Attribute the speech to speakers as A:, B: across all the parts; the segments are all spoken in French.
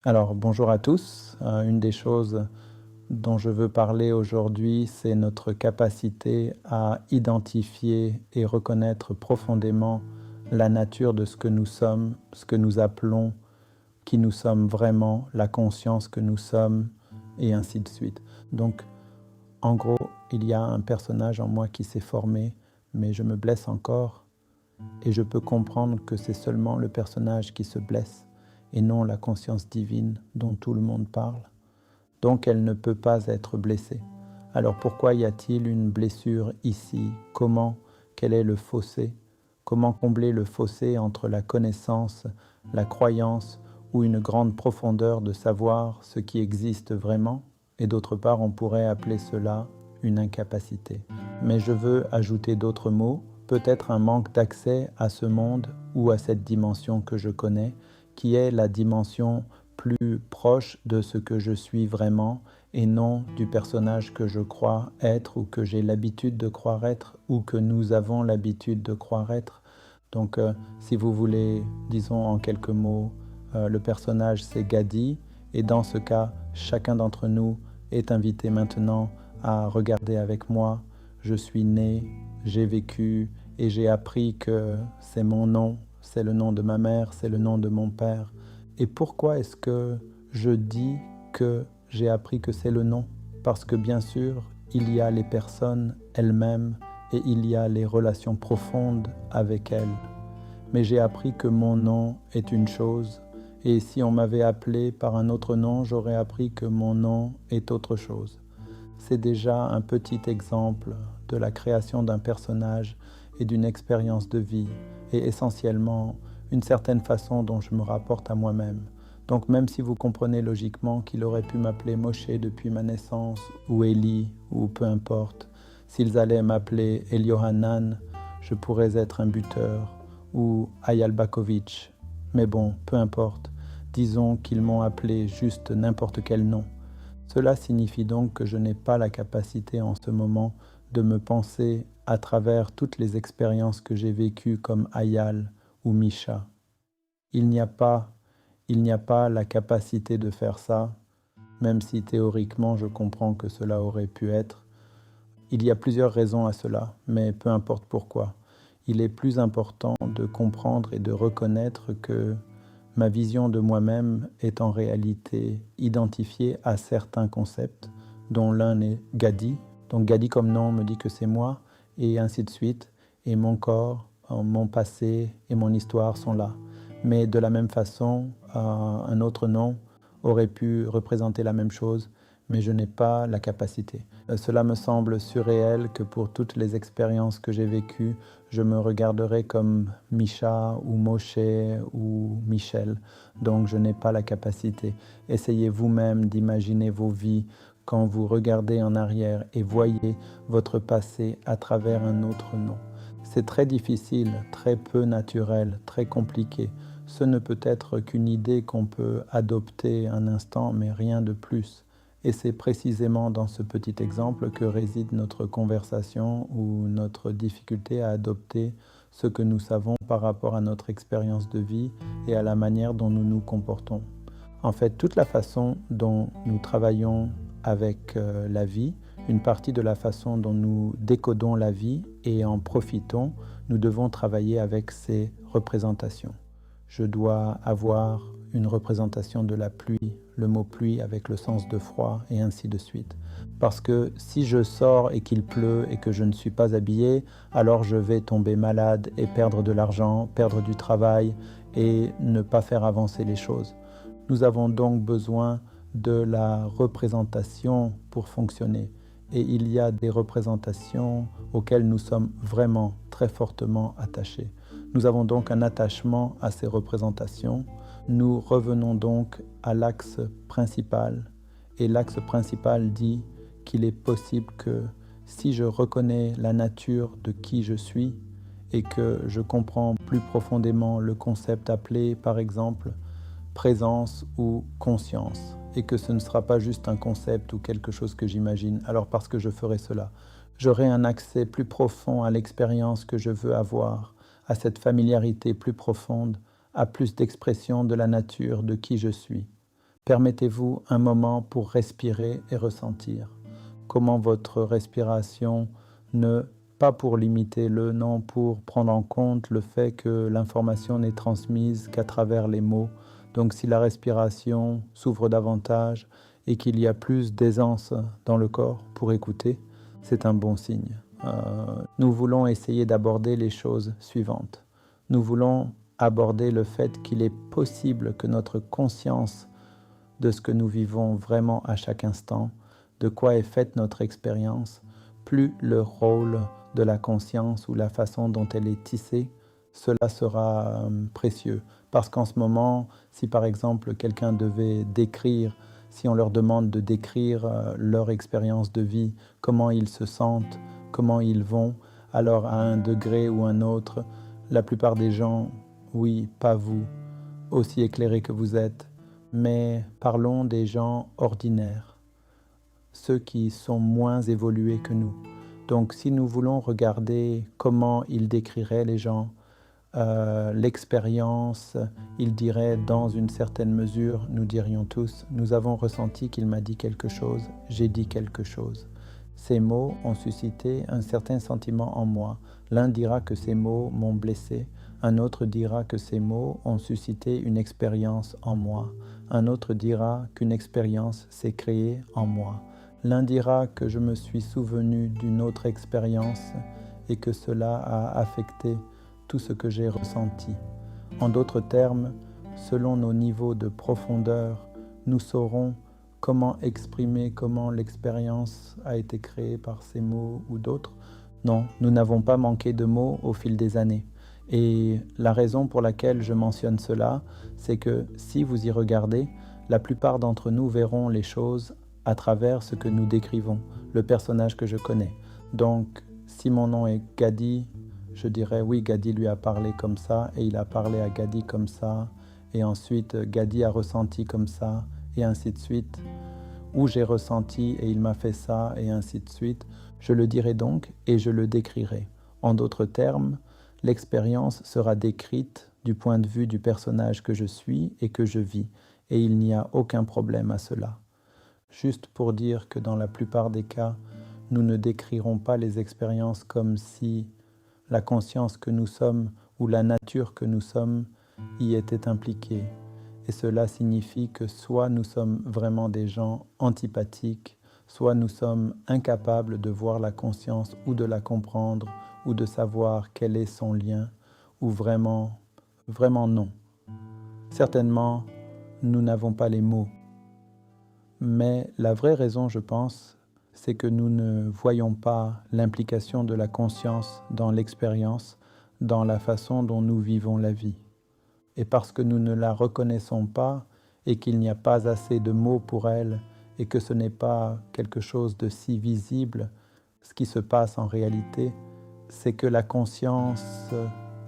A: Alors, bonjour à tous. Une des choses dont je veux parler aujourd'hui, c'est notre capacité à identifier et reconnaître profondément la nature de ce que nous sommes, ce que nous appelons qui nous sommes vraiment, la conscience que nous sommes, et ainsi de suite. Donc, en gros, il y a un personnage en moi qui s'est formé, mais je me blesse encore, et je peux comprendre que c'est seulement le personnage qui se blesse, et non la conscience divine dont tout le monde parle. Donc elle ne peut pas être blessée. Alors pourquoi y a-t-il une blessure ici? Comment? Quel est le fossé? Comment combler le fossé entre la connaissance, la croyance ou une grande profondeur de savoir ce qui existe vraiment? Et d'autre part, on pourrait appeler cela une incapacité. Mais je veux ajouter d'autres mots, peut-être un manque d'accès à ce monde ou à cette dimension que je connais, qui est la dimension plus proche de ce que je suis vraiment et non du personnage que je crois être ou que j'ai l'habitude de croire être ou que nous avons l'habitude de croire être. Donc, si vous voulez, disons en quelques mots, le personnage c'est Gadi, et dans ce cas, chacun d'entre nous est invité maintenant à regarder avec moi. Je suis né, j'ai vécu et j'ai appris que c'est mon nom, c'est le nom de ma mère, c'est le nom de mon père. Et pourquoi est-ce que je dis que j'ai appris que c'est le nom? Parce que bien sûr, il y a les personnes elles-mêmes et il y a les relations profondes avec elles. Mais j'ai appris que mon nom est une chose, et si on m'avait appelé par un autre nom, j'aurais appris que mon nom est autre chose. C'est déjà un petit exemple de la création d'un personnage et d'une expérience de vie, et essentiellement une certaine façon dont je me rapporte à moi-même. Donc même si vous comprenez logiquement qu'il aurait pu m'appeler Moshe depuis ma naissance, ou Eli, ou peu importe, s'ils allaient m'appeler Eliohanan, je pourrais être un buteur, ou Ayal Bakovitch. Mais bon, peu importe, disons qu'ils m'ont appelé juste n'importe quel nom. Cela signifie donc que je n'ai pas la capacité en ce moment de me penser à travers toutes les expériences que j'ai vécues comme Ayal ou Misha. Il n'y a pas la capacité de faire ça, même si théoriquement je comprends que cela aurait pu être. Il y a plusieurs raisons à cela, mais peu importe pourquoi. Il est plus important de comprendre et de reconnaître que ma vision de moi-même est en réalité identifiée à certains concepts, dont l'un est Gadi. Donc Gadi comme nom me dit que c'est moi, et ainsi de suite. Et mon corps, mon passé et mon histoire sont là. Mais de la même façon, un autre nom aurait pu représenter la même chose, mais je n'ai pas la capacité. Cela me semble surréel que pour toutes les expériences que j'ai vécues, je me regarderai comme Misha ou Moshe ou Michel, donc je n'ai pas la capacité. Essayez vous-même d'imaginer vos vies quand vous regardez en arrière et voyez votre passé à travers un autre nom. C'est très difficile, très peu naturel, très compliqué. Ce ne peut être qu'une idée qu'on peut adopter un instant, mais rien de plus. Et c'est précisément dans ce petit exemple que réside notre conversation ou notre difficulté à adopter ce que nous savons par rapport à notre expérience de vie et à la manière dont nous nous comportons. En fait, toute la façon dont nous travaillons avec la vie, une partie de la façon dont nous décodons la vie et en profitons, nous devons travailler avec ces représentations. Je dois avoir une représentation de la pluie, le mot pluie avec le sens de froid et ainsi de suite. Parce que si je sors et qu'il pleut et que je ne suis pas habillé, alors je vais tomber malade et perdre de l'argent, perdre du travail et ne pas faire avancer les choses. Nous avons donc besoin de la représentation pour fonctionner. Et il y a des représentations auxquelles nous sommes vraiment très fortement attachés. Nous avons donc un attachement à ces représentations. Nous revenons donc à l'axe principal. Et l'axe principal dit qu'il est possible que si je reconnais la nature de qui je suis et que je comprends plus profondément le concept appelé, par exemple, présence ou conscience, et que ce ne sera pas juste un concept ou quelque chose que j'imagine, alors parce que je ferai cela, j'aurai un accès plus profond à l'expérience que je veux avoir, à cette familiarité plus profonde, à plus d'expression de la nature de qui je suis. Permettez-vous un moment pour respirer et ressentir comment votre respiration ne pas pour limiter le, non, pour prendre en compte le fait que l'information n'est transmise qu'à travers les mots. Donc si la respiration s'ouvre davantage et qu'il y a plus d'aisance dans le corps pour écouter, c'est un bon signe. Nous voulons essayer d'aborder les choses suivantes. Nous voulons aborder le fait qu'il est possible que notre conscience de ce que nous vivons vraiment à chaque instant, de quoi est faite notre expérience, plus le rôle de la conscience ou la façon dont elle est tissée, cela sera précieux. Parce qu'en ce moment, si par exemple quelqu'un devait décrire, si on leur demande de décrire leur expérience de vie, comment ils se sentent, comment ils vont, alors à un degré ou un autre, la plupart des gens, oui, pas vous, aussi éclairés que vous êtes, mais parlons des gens ordinaires, ceux qui sont moins évolués que nous. Donc si nous voulons regarder comment ils décriraient les gens, l'expérience, ils diraient dans une certaine mesure, nous dirions tous, nous avons ressenti qu'il m'a dit quelque chose, j'ai dit quelque chose. Ces mots ont suscité un certain sentiment en moi. L'un dira que ces mots m'ont blessé, un autre dira que ces mots ont suscité une expérience en moi. Un autre dira qu'une expérience s'est créée en moi. L'un dira que je me suis souvenu d'une autre expérience et que cela a affecté tout ce que j'ai ressenti. En d'autres termes, selon nos niveaux de profondeur, nous saurons comment exprimer comment l'expérience a été créée par ces mots ou d'autres. Non, nous n'avons pas manqué de mots au fil des années. Et la raison pour laquelle je mentionne cela, c'est que si vous y regardez, la plupart d'entre nous verront les choses à travers ce que nous décrivons, le personnage que je connais. Donc, si mon nom est Gadi, je dirais oui, Gadi lui a parlé comme ça, et il a parlé à Gadi comme ça, et ensuite Gadi a ressenti comme ça, et ainsi de suite. Ou j'ai ressenti et il m'a fait ça, et ainsi de suite. Je le dirai donc et je le décrirai. En d'autres termes, l'expérience sera décrite du point de vue du personnage que je suis et que je vis, et il n'y a aucun problème à cela. Juste pour dire que dans la plupart des cas, nous ne décrirons pas les expériences comme si la conscience que nous sommes ou la nature que nous sommes y était impliquée. Et cela signifie que soit nous sommes vraiment des gens antipathiques, soit nous sommes incapables de voir la conscience ou de la comprendre ou de savoir quel est son lien, ou vraiment non. Certainement, nous n'avons pas les mots. Mais la vraie raison, je pense, c'est que nous ne voyons pas l'implication de la conscience dans l'expérience, dans la façon dont nous vivons la vie. Et parce que nous ne la reconnaissons pas et qu'il n'y a pas assez de mots pour elle et que ce n'est pas quelque chose de si visible, ce qui se passe en réalité, c'est que la conscience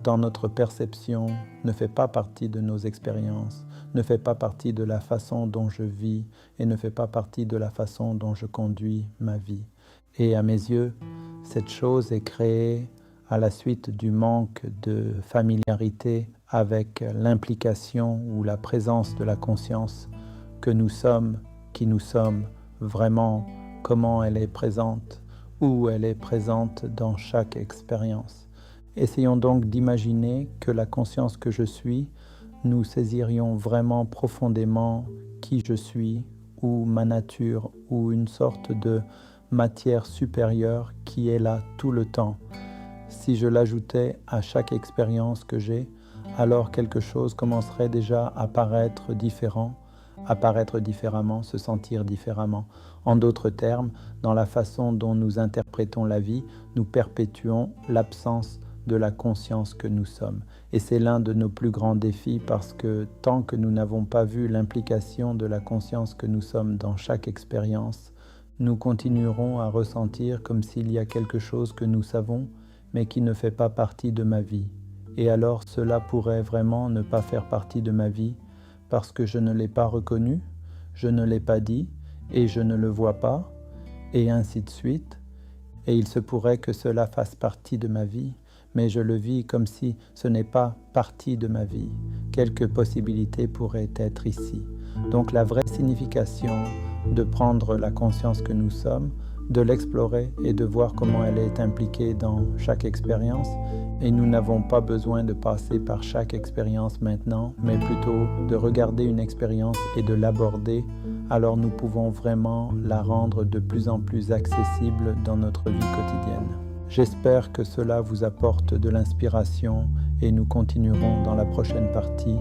A: dans notre perception ne fait pas partie de nos expériences, ne fait pas partie de la façon dont je vis et ne fait pas partie de la façon dont je conduis ma vie. Et à mes yeux, cette chose est créée à la suite du manque de familiarité avec l'implication ou la présence de la conscience que nous sommes, qui nous sommes, vraiment comment elle est présente, où elle est présente dans chaque expérience. Essayons donc d'imaginer que la conscience que je suis, nous saisirions vraiment profondément qui je suis, ou ma nature, ou une sorte de matière supérieure qui est là tout le temps. Si je l'ajoutais à chaque expérience que j'ai, alors quelque chose commencerait déjà à paraître différent, apparaître différemment, se sentir différemment. En d'autres termes, dans la façon dont nous interprétons la vie, nous perpétuons l'absence de la conscience que nous sommes. Et c'est l'un de nos plus grands défis parce que tant que nous n'avons pas vu l'implication de la conscience que nous sommes dans chaque expérience, nous continuerons à ressentir comme s'il y a quelque chose que nous savons, mais qui ne fait pas partie de ma vie. Et alors cela pourrait vraiment ne pas faire partie de ma vie parce que je ne l'ai pas reconnu, je ne l'ai pas dit et je ne le vois pas, et ainsi de suite. Et il se pourrait que cela fasse partie de ma vie, mais je le vis comme si ce n'est pas partie de ma vie. Quelques possibilités pourraient être ici. Donc la vraie signification de prendre la conscience que nous sommes, de l'explorer et de voir comment elle est impliquée dans chaque expérience. Et nous n'avons pas besoin de passer par chaque expérience maintenant, mais plutôt de regarder une expérience et de l'aborder. Alors nous pouvons vraiment la rendre de plus en plus accessible dans notre vie quotidienne. J'espère que cela vous apporte de l'inspiration et nous continuerons dans la prochaine partie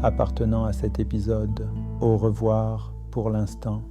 A: appartenant à cet épisode. Au revoir pour l'instant.